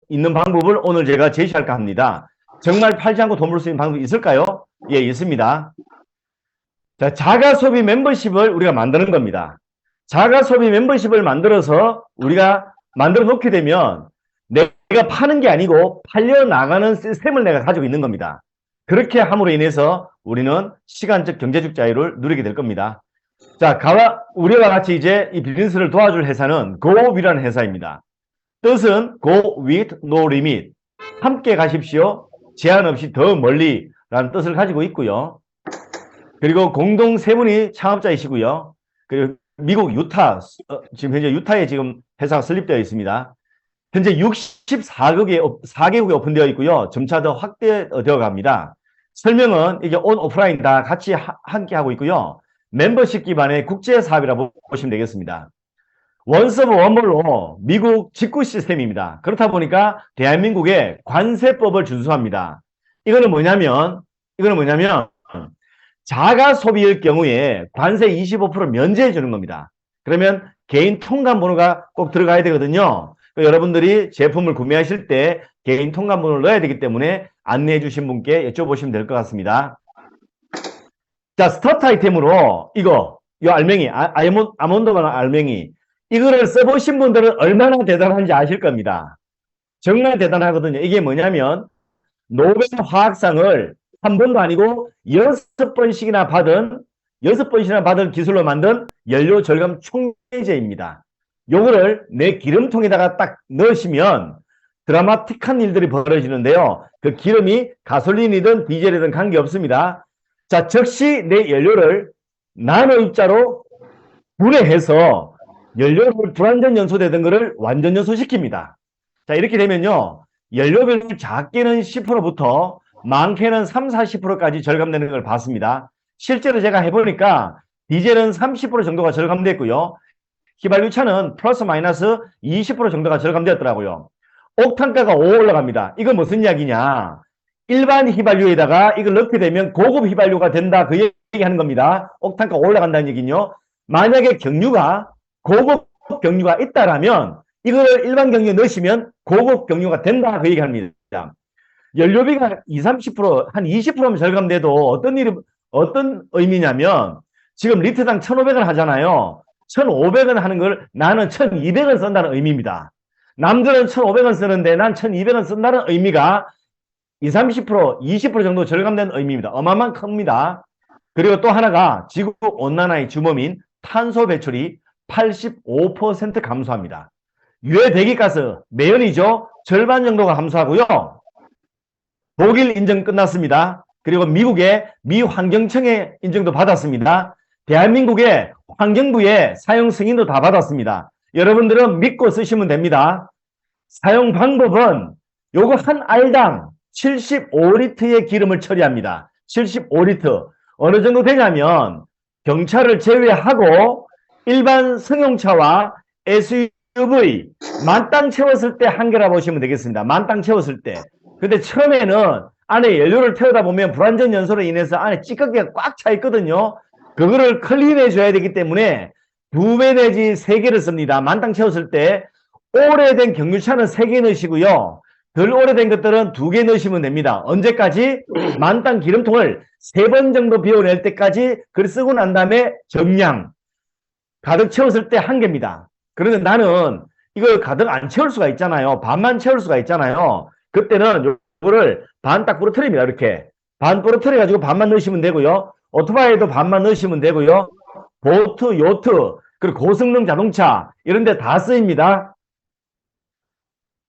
있는 방법을 오늘 제가 제시할까 합니다. 정말 팔지 않고 돈 벌 수 있는 방법이 있을까요? 예, 있습니다. 자, 자가소비 멤버십을 우리가 만드는 겁니다. 자가소비 멤버십을 만들어서 우리가 만들어 놓게 되면 내가 파는 게 아니고 팔려나가는 시스템을 내가 가지고 있는 겁니다. 그렇게 함으로 인해서 우리는 시간적 경제적 자유를 누리게 될 겁니다. 자, 우리와 같이 이제 이 비즈니스를 도와줄 회사는 GoWith라는 회사입니다. 뜻은 Go with no limit. 함께 가십시오. 제한 없이 더 멀리 라는 뜻을 가지고 있고요. 그리고 공동 세 분이 창업자이시고요. 그리고 미국 유타, 지금 현재 유타에 지금 회사가 설립되어 있습니다. 현재 64개국에 오픈되어 있고요. 점차 더 확대되어 갑니다. 설명은 이게 온, 오프라인 다 같이 함께 하고 있고요. 멤버십 기반의 국제 사업이라고 보시면 되겠습니다. 원서브 원몰로 미국 직구 시스템입니다. 그렇다 보니까 대한민국의 관세법을 준수합니다. 이거는 뭐냐면 자가 소비일 경우에 관세 25% 면제해 주는 겁니다. 그러면 개인 통관번호가 꼭 들어가야 되거든요. 여러분들이 제품을 구매하실 때 개인 통관번호를 넣어야 되기 때문에 안내해 주신 분께 여쭤보시면 될 것 같습니다. 자, 스타트 아이템으로 이 알맹이, 아몬드가 알맹이, 이거를 써보신 분들은 얼마나 대단한지 아실 겁니다. 정말 대단하거든요. 이게 뭐냐면 노벨 화학상을 한 번도 아니고 6번씩이나 받은 기술로 만든 연료 절감 촉매제입니다. 요거를 내 기름통에다가 딱 넣으시면 드라마틱한 일들이 벌어지는데요. 그 기름이 가솔린이든 디젤이든 관계없습니다. 자, 즉시 내 연료를 나노 입자로 분해해서 연료를 불완전 연소되던 것을 완전 연소시킵니다. 자, 이렇게 되면요. 연료비를 작게는 10%부터 많게는 3, 40%까지 절감되는 걸 봤습니다. 실제로 제가 해보니까 디젤은 30% 정도가 절감됐고요. 휘발유차는 플러스 마이너스 20% 정도가 절감되었더라고요. 옥탄가가 5 올라갑니다. 이건 무슨 이야기냐. 일반 휘발유에다가 이걸 넣게 되면 고급 휘발유가 된다. 그 얘기하는 겁니다. 옥탄가 올라간다는 얘기는요. 만약에 고급 경유가 있다라면 이걸 일반 경유에 넣으시면 고급 경유가 된다. 그 얘기합니다. 연료비가 20, 30%, 한 20%면 절감돼도 어떤 의미냐면 지금 리터당 1,500원 하잖아요. 1,500원 하는 걸 나는 1,200원 쓴다는 의미입니다. 남들은 1,500원 쓰는데 난 1,200원 쓴다는 의미가 20, 30%, 20% 정도 절감된 의미입니다. 어마어마한 큽니다. 그리고 또 하나가 지구 온난화의 주범인 탄소 배출이 85% 감소합니다. 유해 배기가스 매연이죠. 절반 정도가 감소하고요. 독일 인증 끝났습니다. 그리고 미국의 미 환경청의 인증도 받았습니다. 대한민국의 환경부의 사용 승인도 다 받았습니다. 여러분들은 믿고 쓰시면 됩니다. 사용 방법은 요거 한 알당 75리터의 기름을 처리합니다. 75리터. 어느 정도 되냐면 경차를 제외하고 일반 승용차와 SUV 만땅 채웠을 때 한계라 보시면 되겠습니다. 만땅 채웠을 때. 근데 처음에는 안에 연료를 태우다 보면 불완전 연소로 인해서 안에 찌꺼기가 꽉 차 있거든요. 그거를 클린해 줘야 되기 때문에 2배 내지 3개를 씁니다. 만땅 채웠을 때 오래된 경유차는 3개 넣으시고요. 덜 오래된 것들은 2개 넣으시면 됩니다. 언제까지? 만땅 기름통을 3번 정도 비워낼 때까지 그걸 쓰고 난 다음에 정량 가득 채웠을 때 1개입니다. 그런데 나는 이걸 가득 안 채울 수가 있잖아요. 반만 채울 수가 있잖아요. 그때는 이거를 반 딱 부러뜨립니다. 이렇게 반 부러뜨려 가지고 반만 넣으시면 되고요. 오토바이에도 반만 넣으시면 되고요. 보트, 요트, 그리고 고성능 자동차 이런 데 다 쓰입니다.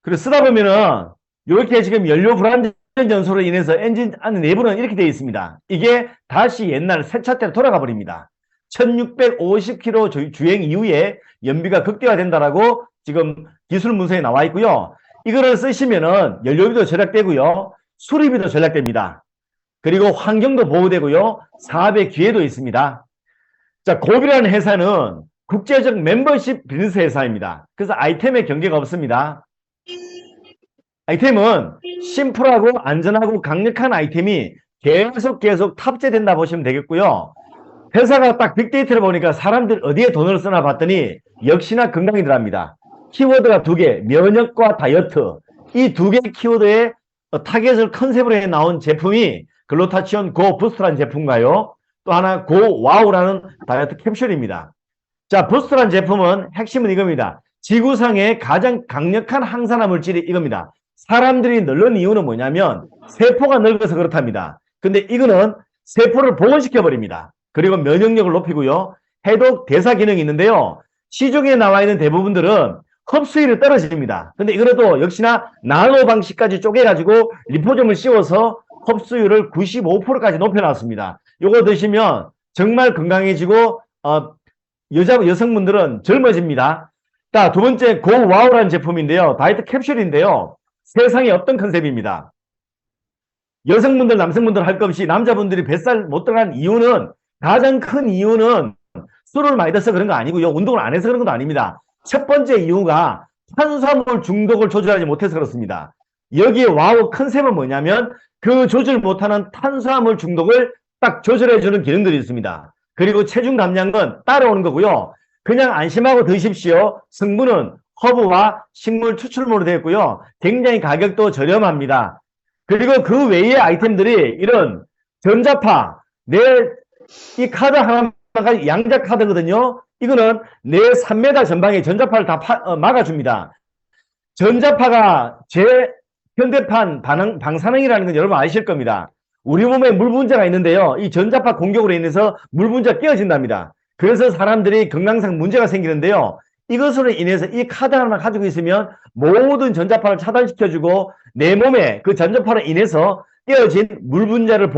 그리고 쓰다 보면은 이렇게 지금 연료 불안전 연소로 인해서 엔진 안에 내부는 이렇게 되어 있습니다. 이게 다시 옛날 새 차 때로 돌아가 버립니다. 1650km 주행 이후에 연비가 극대화된다라고 지금 기술 문서에 나와 있고요. 이거를 쓰시면은 연료비도 절약되고요. 수리비도 절약됩니다. 그리고 환경도 보호되고요. 사업의 기회도 있습니다. 자, 고비라는 회사는 국제적 멤버십 비즈니스 회사입니다. 그래서 아이템의 경계가 없습니다. 아이템은 심플하고 안전하고 강력한 아이템이 계속 탑재된다 보시면 되겠고요. 회사가 딱 빅데이터를 보니까 사람들 어디에 돈을 쓰나 봤더니 역시나 건강이더랍니다. 키워드가 2개, 면역과 다이어트. 이 두 개의 키워드에 타겟을 컨셉으로 해 나온 제품이 글루타치온 고 부스트라는 제품과요. 또 하나 고 와우라는 다이어트 캡슐입니다. 자, 부스트라는 제품은 핵심은 이겁니다. 지구상의 가장 강력한 항산화 물질이 이겁니다. 사람들이 늙는 이유는 뭐냐면 세포가 늙어서 그렇답니다. 근데 이거는 세포를 복원시켜 버립니다. 그리고 면역력을 높이고요. 해독 대사 기능이 있는데요. 시중에 나와 있는 대부분들은 흡수율이 떨어집니다. 근데 이거라도 역시나 나노 방식까지 쪼개가지고 리포점을 씌워서 흡수율을 95%까지 높여놨습니다. 요거 드시면 정말 건강해지고 여성분들은 젊어집니다. 자, 두 번째 고와우라는 제품인데요. 다이어트 캡슐인데요. 세상에 없던 컨셉입니다. 여성분들, 남성분들 할 것 없이 남자분들이 뱃살 못 들어간 이유는 가장 큰 이유는 술을 많이 드셔서 그런 거 아니고요. 운동을 안 해서 그런 것도 아닙니다. 첫 번째 이유가 탄수화물 중독을 조절하지 못해서 그렇습니다. 여기에 와우 컨셉은 뭐냐면 그 조절 못하는 탄수화물 중독을 딱 조절해주는 기능들이 있습니다. 그리고 체중 감량은 따라오는 거고요. 그냥 안심하고 드십시오. 성분은 허브와 식물 추출물로 되어 있고요. 굉장히 가격도 저렴합니다. 그리고 그 외의 아이템들이 이런 전자파, 이 카드 하나가 양자 카드거든요. 이거는 내 3m 전방에 전자파를 다 막아줍니다. 전자파가 현대판 방사능이라는 건 여러분 아실 겁니다. 우리 몸에 물 분자가 있는데요. 이 전자파 공격으로 인해서 물 분자가 깨어진답니다. 그래서 사람들이 건강상 문제가 생기는데요. 이것으로 인해서 이 카드 하나만 가지고 있으면 모든 전자파를 차단시켜주고 내 몸에 그 전자파로 인해서 깨어진 물 분자를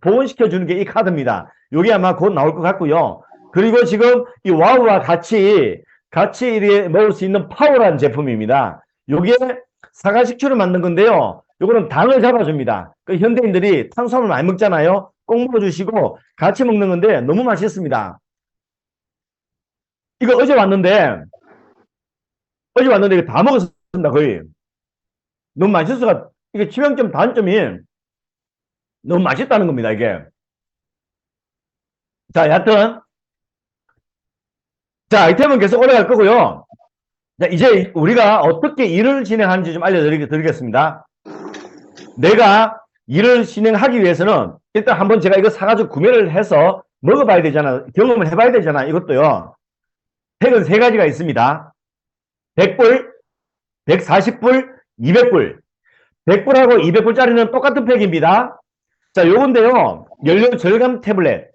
복원시켜주는 게 이 카드입니다. 이게 아마 곧 나올 것 같고요. 그리고 지금 이 와우와 같이 먹을 수 있는 파워라는 제품입니다. 이게 사과식초를 만든 건데요. 요거는 당을 잡아줍니다. 그 현대인들이 탄수화물 많이 먹잖아요. 꼭 먹어주시고 같이 먹는 건데 너무 맛있습니다. 이거 어제 왔는데 이거 다 먹었습니다. 거의. 너무 맛있어가 이게 치명점 단점이 너무 맛있다는 겁니다. 이게. 자, 여하튼 자, 아이템은 계속 올라갈 거고요. 자, 이제 우리가 어떻게 일을 진행하는지 좀 알려드리겠습니다. 내가 일을 진행하기 위해서는 일단 한번 제가 이거 사가지고 구매를 해서 먹어봐야 되잖아. 경험을 해봐야 되잖아. 이것도요. 팩은 세 가지가 있습니다. 100불, 140불, 200불. 100불하고 200불짜리는 똑같은 팩입니다. 자, 요건데요. 연료 절감 태블릿.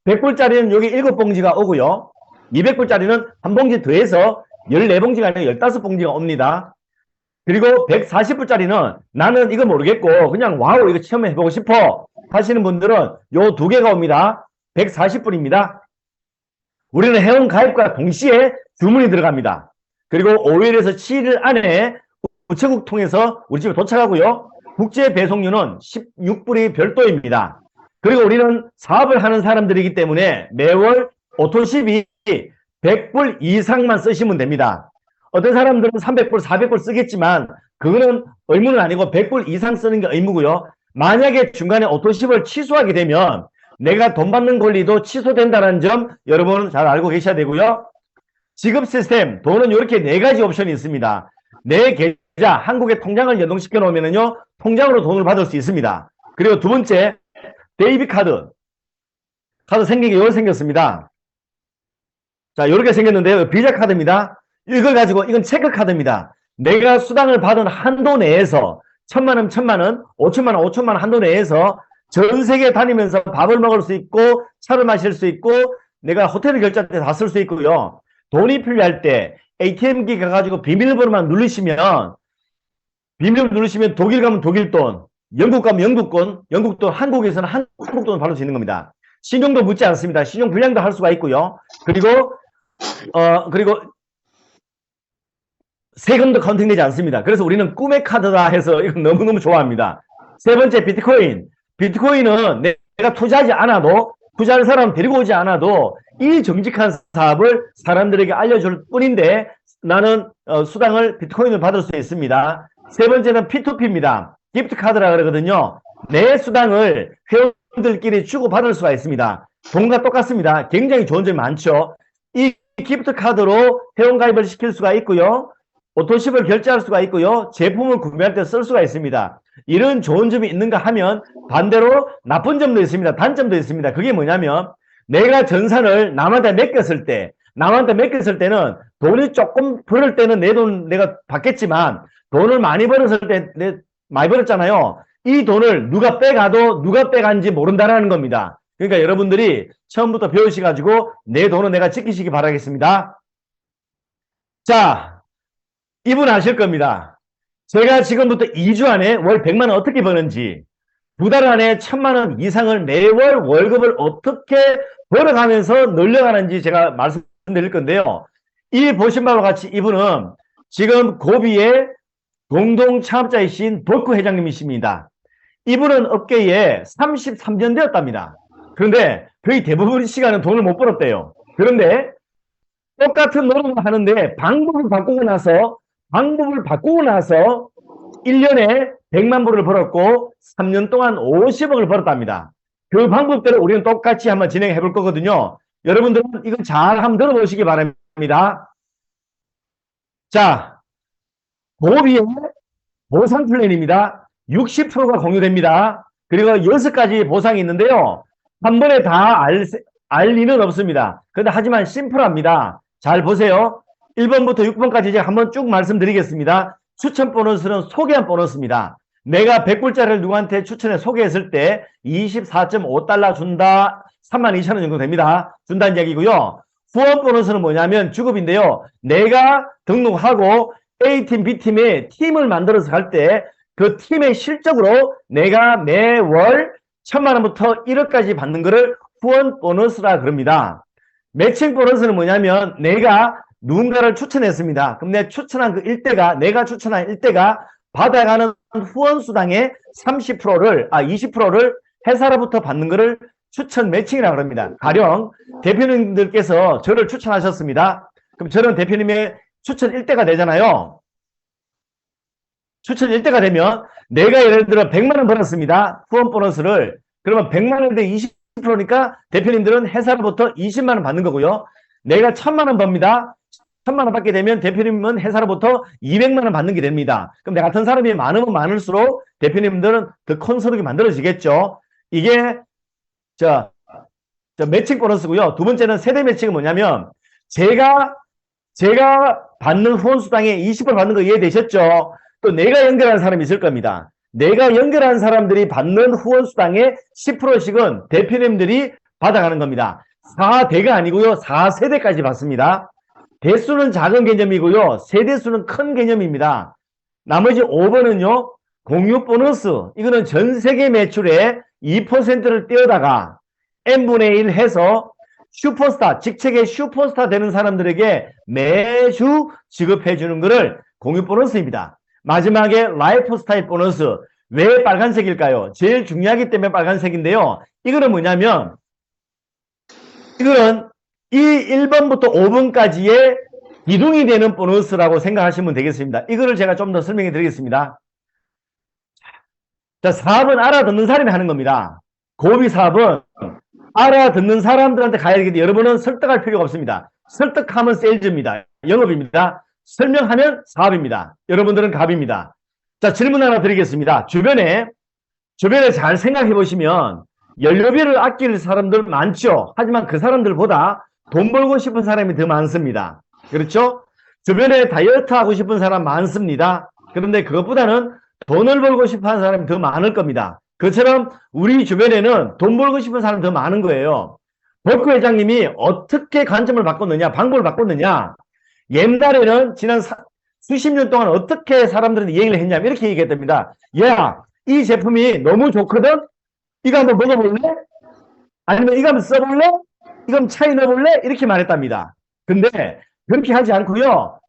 100불짜리는 여기 7봉지가 오고요. 200불짜리는 한 봉지 더해서 14봉지가 아니라 15봉지가 옵니다. 그리고 140불짜리는 나는 이거 모르겠고 그냥 와우 이거 체험해보고 싶어 하시는 분들은 요 두 개가 옵니다. 140불입니다. 우리는 회원 가입과 동시에 주문이 들어갑니다. 그리고 5일에서 7일 안에 우체국 통해서 우리 집에 도착하고요. 국제 배송료는 16불이 별도입니다. 그리고 우리는 사업을 하는 사람들이기 때문에 매월 오토십이 100불 이상만 쓰시면 됩니다. 어떤 사람들은 300불, 400불 쓰겠지만 그거는 의무는 아니고 100불 이상 쓰는 게 의무고요. 만약에 중간에 오토십을 취소하게 되면 내가 돈 받는 권리도 취소된다는 점 여러분은 잘 알고 계셔야 되고요. 지급 시스템, 돈은 이렇게 네 가지 옵션이 있습니다. 내 계좌, 한국의 통장을 연동시켜 놓으면요, 통장으로 돈을 받을 수 있습니다. 그리고 두 번째, 데이비 카드. 카드 생긴 게 이렇게 생겼습니다. 자, 이렇게 생겼는데요. 비자 카드입니다. 이걸 가지고, 이건 체크 카드입니다. 내가 수당을 받은 한도 내에서 1,000만원, 1,000만원, 5천만원, 5천만원 한도 내에서 전 세계 다니면서 밥을 먹을 수 있고, 차를 마실 수 있고, 내가 호텔을 결제할 때 다 쓸 수 있고요. 돈이 필요할 때 ATM기 가가지고 비밀번호만 누르시면 독일 가면 독일 돈, 영국 가면 영국 돈, 한국에서는 한국 돈을 받을 수 있는 겁니다. 신용도 묻지 않습니다. 신용 불량도 할 수가 있고요. 그리고 세금도 카운팅되지 않습니다. 그래서 우리는 꿈의 카드다 해서 이거 너무너무 좋아합니다. 세 번째, 비트코인. 비트코인은 내가 투자하지 않아도, 투자할 사람 데리고 오지 않아도 이 정직한 사업을 사람들에게 알려줄 뿐인데 나는 수당을 비트코인을 받을 수 있습니다. 세 번째는 P2P입니다. 기프트 카드라 그러거든요. 내 수당을 회원들끼리 주고받을 수가 있습니다. 돈과 똑같습니다. 굉장히 좋은 점이 많죠. 이 기프트 카드로 회원 가입을 시킬 수가 있고요. 오토십을 결제할 수가 있고요. 제품을 구매할 때 쓸 수가 있습니다. 이런 좋은 점이 있는가 하면 반대로 나쁜 점도 있습니다. 단점도 있습니다. 그게 뭐냐면 내가 전산을 남한테 맡겼을 때는 돈이 조금 벌을 때는 내 돈 내가 받겠지만 돈을 많이 벌었을 때 많이 벌었잖아요. 이 돈을 누가 빼가도 누가 빼간지 모른다라는 겁니다. 그러니까 여러분들이 처음부터 배우셔가지고 내 돈은 내가 지키시기 바라겠습니다. 자, 이분 아실 겁니다. 제가 지금부터 2주 안에 월 100만 원 어떻게 버는지, 2달 안에 1000만 원 이상을 매월 월급을 어떻게 벌어가면서 늘려가는지 제가 말씀드릴 건데요. 이 보신 바와 같이 이분은 지금 고비의 공동 창업자이신 덕후 회장님이십니다. 이분은 업계에 33년 되었답니다. 그런데 거의 대부분 시간은 돈을 못 벌었대요. 그런데 똑같은 노력을 하는데 방법을 바꾸고 나서 1년에 100만 불을 벌었고 3년 동안 50억을 벌었답니다. 그 방법대로 우리는 똑같이 한번 진행해 볼 거거든요. 여러분들은 이거 잘 한번 들어보시기 바랍니다. 자, 고비의 보상 플랜입니다. 60%가 공유됩니다. 그리고 6가지 보상이 있는데요. 한 번에 다 알 리는 없습니다. 그런데 하지만 심플합니다. 잘 보세요. 1번부터 6번까지 이제 한번 쭉 말씀드리겠습니다. 추천 보너스는 소개한 보너스입니다. 내가 100불짜리를 누구한테 추천해 소개했을 때 24.5달러 준다. 32,000원 정도 됩니다. 준다는 이야기고요. 후원 보너스는 뭐냐면 주급인데요. 내가 등록하고 A팀, B팀의 팀을 만들어서 갈 때 그 팀의 실적으로 내가 매월 1000만 원부터 1억까지 받는 거를 후원 보너스라 그럽니다. 매칭 보너스는 뭐냐면 내가 누군가를 추천했습니다. 그럼 내가 추천한 그 일대가, 내가 추천한 일대가 받아가는 후원 수당의 20%를 회사로부터 받는 거를 추천 매칭이라고 합니다. 가령 대표님들께서 저를 추천하셨습니다. 그럼 저는 대표님의 추천 1대가 되잖아요. 추천 1대가 되면 내가 예를 들어 100만 원 벌었습니다. 후원 보너스를. 그러면 100만 원인데 20%니까 대표님들은 회사로부터 20만 원 받는 거고요. 내가 1000만 원 법니다. 1000만 원 받게 되면 대표님은 회사로부터 200만 원 받는 게 됩니다. 그럼 내 같은 사람이 많으면 많을수록 대표님들은 더 큰 소득이 만들어지겠죠. 이게 저 매칭 보너스고요. 두 번째는 세대 매칭은 뭐냐면 제가 받는 후원 수당의 20% 받는 거 이해되셨죠? 또 내가 연결한 사람이 있을 겁니다. 내가 연결한 사람들이 받는 후원 수당의 10%씩은 대표님들이 받아가는 겁니다. 4대가 아니고요. 4세대까지 받습니다. 대수는 작은 개념이고요. 세대수는 큰 개념입니다. 나머지 5번은요. 공유 보너스. 이거는 전 세계 매출의 2%를 떼어다가 n분의 1 해서 슈퍼스타, 직책의 슈퍼스타 되는 사람들에게 매주 지급해 주는 것을 공유 보너스입니다. 마지막에 라이프 스타일 보너스. 왜 빨간색일까요? 제일 중요하기 때문에 빨간색인데요. 이거는 뭐냐면 이거는 이 1번부터 5번까지의 기둥이 되는 보너스라고 생각하시면 되겠습니다. 이거를 제가 좀 더 설명해 드리겠습니다. 자, 사업은 알아듣는 사람이 하는 겁니다. 고비 사업은 알아듣는 사람들한테 가야 되기 때문에 여러분은 설득할 필요가 없습니다. 설득하면 세일즈입니다. 영업입니다. 설명하면 사업입니다. 여러분들은 갑입니다. 자, 질문 하나 드리겠습니다. 주변에 잘 생각해 보시면 연료비를 아낄 사람들 많죠. 하지만 그 사람들보다 돈 벌고 싶은 사람이 더 많습니다. 그렇죠? 주변에 다이어트 하고 싶은 사람 많습니다. 그런데 그것보다는 돈을 벌고 싶어 하는 사람이 더 많을 겁니다. 그처럼 우리 주변에는 돈 벌고 싶은 사람이 더 많은 거예요. 덕후 회장님이 어떻게 관점을 바꿨느냐, 방법을 바꿨느냐. 옛날에는 지난 수십 년 동안 어떻게 사람들한테 얘기를 했냐면 이렇게 얘기했답니다. 야, 이 제품이 너무 좋거든? 이거 한번 먹어볼래? 아니면 이거 한번 써볼래? 이거 한번 차에 넣어볼래? 이렇게 말했답니다. 근데 그렇게 하지 않고요.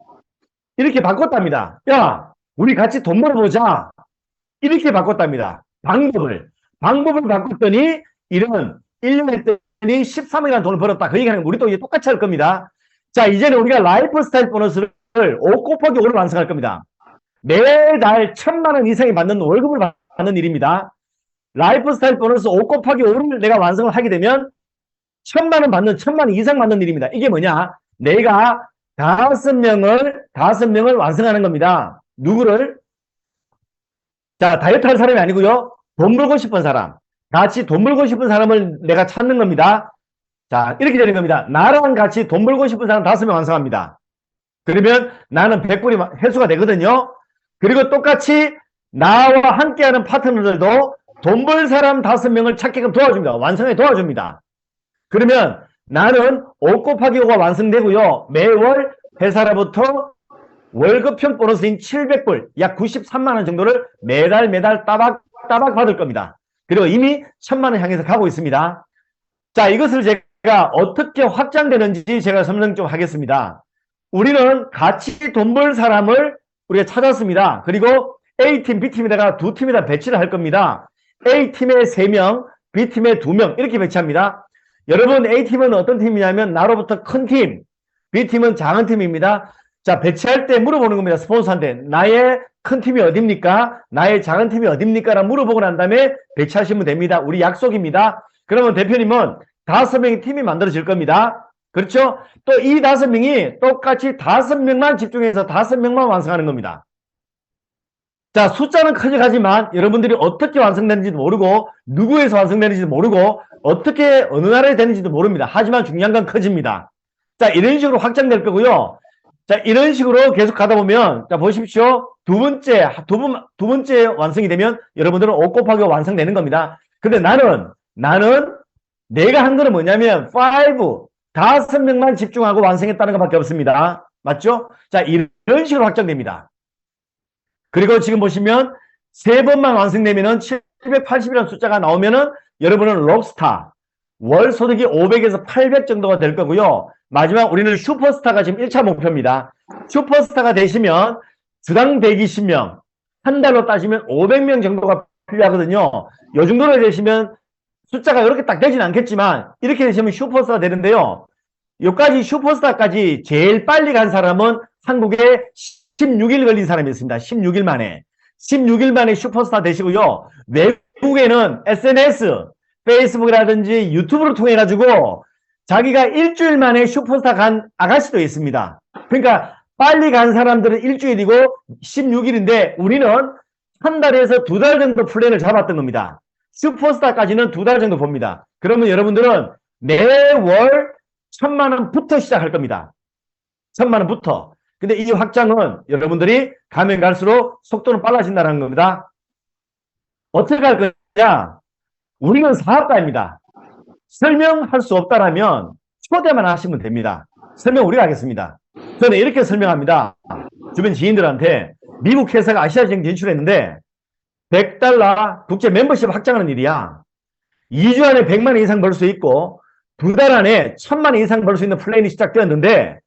이렇게 바꿨답니다. 야, 우리 같이 돈 벌어보자. 이렇게 바꿨답니다. 방법을 바꿨더니 이런 1년 했더니 13억이라는 돈을 벌었다. 그 얘기하는 거 우리도 이제 똑같이 할 겁니다. 자, 이제는 우리가 라이프 스타일 보너스를 5 곱하기 5를 완성할 겁니다. 매달 1000만 원 이상이 받는 월급을 받는 일입니다. 라이프 스타일 보너스 5 곱하기 5를 내가 완성을 하게 되면 1000만 원 받는 1000만 원 이상 받는 일입니다. 이게 뭐냐? 내가 다섯 명을 완성하는 겁니다. 누구를? 자, 다이어트 할 사람이 아니고요. 돈 벌고 싶은 사람. 같이 돈 벌고 싶은 사람을 내가 찾는 겁니다. 자, 이렇게 되는 겁니다. 나랑 같이 돈 벌고 싶은 사람 5명 완성합니다. 그러면 나는 100불이 회수가 되거든요. 그리고 똑같이 나와 함께하는 파트너들도 돈 벌 사람 5명을 찾게끔 도와줍니다. 완성에 도와줍니다. 그러면 나는 5 곱하기 5가 완성되고요. 매월 회사로부터 월급형 보너스인 700불, 약 93만 원 정도를 매달 따박 받을 겁니다. 그리고 이미 1000만 원 향해서 가고 있습니다. 자, 이것을 제가 어떻게 확장되는지 제가 설명 좀 하겠습니다. 우리는 같이 돈 벌 사람을 우리가 찾았습니다. 그리고 A팀, B팀에다가 2팀에다 배치를 할 겁니다. A팀에 3명, B팀에 2명 이렇게 배치합니다. 여러분, A팀은 어떤 팀이냐면 나로부터 큰 팀, B팀은 작은 팀입니다. 자, 배치할 때 물어보는 겁니다. 스폰서한테. 나의 큰 팀이 어딥니까? 나의 작은 팀이 어딥니까? 라고 물어보고 난 다음에 배치하시면 됩니다. 우리 약속입니다. 그러면 대표님은 5명의 팀이 만들어질 겁니다. 그렇죠? 또 이 5명이 똑같이 5명만 집중해서 5명만 완성하는 겁니다. 자, 숫자는 커져가지만 여러분들이 어떻게 완성되는지도 모르고 누구에서 완성되는지도 모르고 어떻게 어느 나라에 되는지도 모릅니다. 하지만 중요한 건 커집니다. 자, 이런 식으로 확장될 거고요. 자, 이런 식으로 계속 가다 보면, 자, 보십시오. 두 번째 완성이 되면 여러분들은 5 곱하기 5 완성되는 겁니다. 근데 나는 내가 한 거는 뭐냐면 5명만 집중하고 완성했다는 것밖에 없습니다. 맞죠? 자, 이런 식으로 확장됩니다. 그리고 지금 보시면 3번만 완성되면은 780이라는 숫자가 나오면은 여러분은 록스타, 월 소득이 500에서 800 정도가 될 거고요. 마지막 우리는 슈퍼스타가 지금 1차 목표입니다. 슈퍼스타가 되시면 주당 120명, 한 달로 따지면 500명 정도가 필요하거든요. 요 정도로 되시면 숫자가 이렇게 딱 되진 않겠지만 이렇게 되시면 슈퍼스타가 되는데요. 여기까지 슈퍼스타까지 제일 빨리 간 사람은 한국에 16일 걸린 사람이 있습니다. 16일 만에. 16일 만에 슈퍼스타 되시고요. 외국에는 SNS, 페이스북이라든지 유튜브를 통해 가지고 자기가 일주일 만에 슈퍼스타 간 아가씨도 있습니다. 그러니까 빨리 간 사람들은 일주일이고 16일인데 우리는 한 달에서 2달 정도 플랜을 잡았던 겁니다. 슈퍼스타까지는 2달 정도 봅니다. 그러면 여러분들은 매월 1000만 원부터 시작할 겁니다. 1000만 원부터. 근데 이 확장은 여러분들이 가면 갈수록 속도는 빨라진다는 겁니다. 어떻게 할 거냐? 우리는 사업가입니다. 설명할 수 없다라면 초대만 하시면 됩니다. 설명 우리가 하겠습니다. 저는 이렇게 설명합니다. 주변 지인들한테 미국 회사가 아시아시장 진출했는데 $100 국제 멤버십 확장하는 일이야. 2주 안에 100만 원 이상 벌 수 있고 2달 안에 1000만 원 이상 벌 수 있는 플랜이 시작되었는데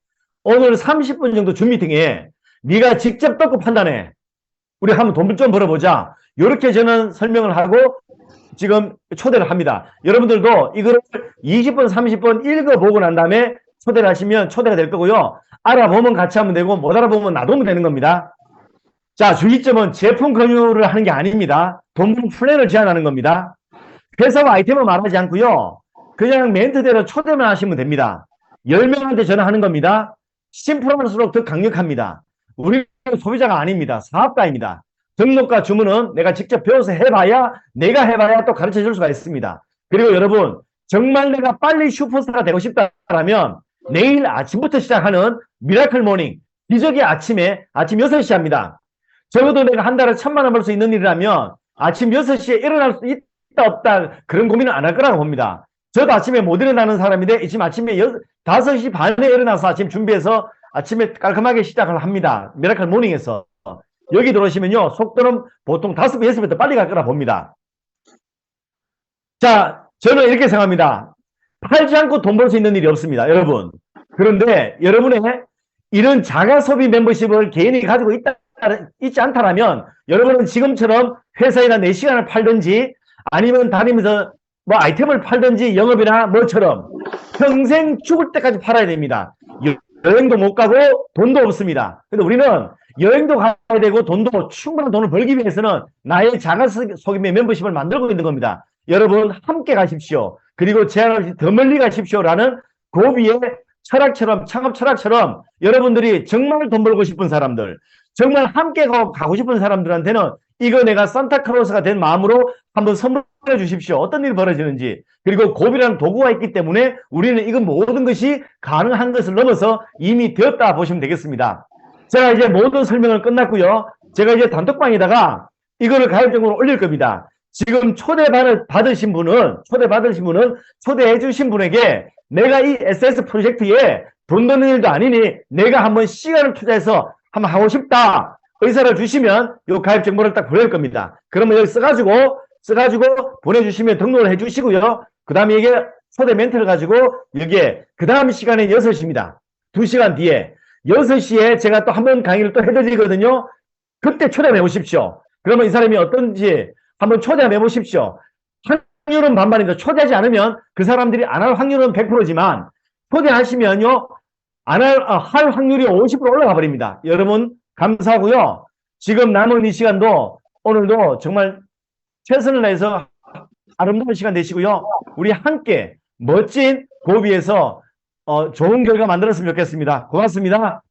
오늘 30분 정도 줌 미팅에 네가 직접 떴고 판단해. 우리 한번 돈 좀 벌어보자. 이렇게 저는 설명을 하고 지금 초대를 합니다. 여러분들도 이걸 20분, 30분 읽어보고 난 다음에 초대를 하시면 초대가 될 거고요. 알아보면 같이 하면 되고 못 알아보면 놔두면 되는 겁니다. 자, 주의점은 제품 공유를 하는 게 아닙니다. 돈 플랜을 제안하는 겁니다. 회사와 아이템을 말하지 않고요. 그냥 멘트대로 초대만 하시면 됩니다. 10명한테 전화하는 겁니다. 심플할수록 더 강력합니다. 우리는 소비자가 아닙니다. 사업가입니다. 등록과 주문은 내가 직접 배워서 내가 해봐야 또 가르쳐 줄 수가 있습니다. 그리고 여러분, 정말 내가 빨리 슈퍼스타가 되고 싶다라면 내일 아침부터 시작하는 미라클 모닝, 기적의 아침에 아침 6시 합니다. 적어도 내가 한 달에 1000만 원 벌 수 있는 일이라면 아침 6시에 일어날 수 있다 없다 그런 고민은 안 할 거라고 봅니다. 저도 아침에 못 일어나는 사람인데 지금 아침에 5시 반에 일어나서 아침 준비해서 아침에 깔끔하게 시작을 합니다. 미라클 모닝에서. 여기 들어오시면요. 속도는 보통 5배, 6배 더 빨리 갈 거라 봅니다. 자, 저는 이렇게 생각합니다. 팔지 않고 돈 벌 수 있는 일이 없습니다. 여러분. 그런데 여러분의 이런 자가소비 멤버십을 개인이 가지고 있지 않다라면 여러분은 지금처럼 회사에다 4시간을 팔든지 아니면 다니면서 뭐 아이템을 팔든지 영업이나 뭐처럼 평생 죽을 때까지 팔아야 됩니다. 여행도 못 가고 돈도 없습니다. 근데 우리는 여행도 가야 되고 돈도 충분한 돈을 벌기 위해서는 나의 자가소비의 멤버십을 만들고 있는 겁니다. 여러분 함께 가십시오. 그리고 제한 없이 더 멀리 가십시오라는 고비에 철학처럼, 창업 철학처럼 여러분들이 정말 돈 벌고 싶은 사람들, 정말 함께 가고 싶은 사람들한테는 이거 내가 산타클로스가 된 마음으로 한번 선물해 주십시오. 어떤 일이 벌어지는지. 그리고 고비라는 도구가 있기 때문에 우리는 이건 모든 것이 가능한 것을 넘어서 이미 되었다 보시면 되겠습니다. 제가 이제 모든 설명을 끝났고요. 제가 이제 단톡방에다가 이거를 가입적으로 올릴 겁니다. 지금 초대받으신 분은 초대해 주신 분에게 내가 이 SS 프로젝트에 돈 드는 일도 아니니 내가 한번 시간을 투자해서 한번 하고 싶다. 의사를 주시면 요 가입 정보를 딱 보낼 겁니다. 그러면 여기 써가지고 보내주시면 등록을 해주시고요. 그 다음에 이게 초대 멘트를 가지고 여기에 그 다음 시간에 6시입니다. 2시간 뒤에 6시에 제가 또 한 번 강의를 또 해드리거든요. 그때 초대해 보십시오. 그러면 이 사람이 어떤지 한번 초대해 보십시오. 확률은 반반입니다. 초대하지 않으면 그 사람들이 안 할 확률은 100%지만 초대하시면요. 할 확률이 50% 올라가 버립니다. 여러분 감사하고요. 지금 남은 이 시간도 오늘도 정말 최선을 다해서 아름다운 시간 되시고요. 우리 함께 멋진 고비에서 좋은 결과 만들었으면 좋겠습니다. 고맙습니다.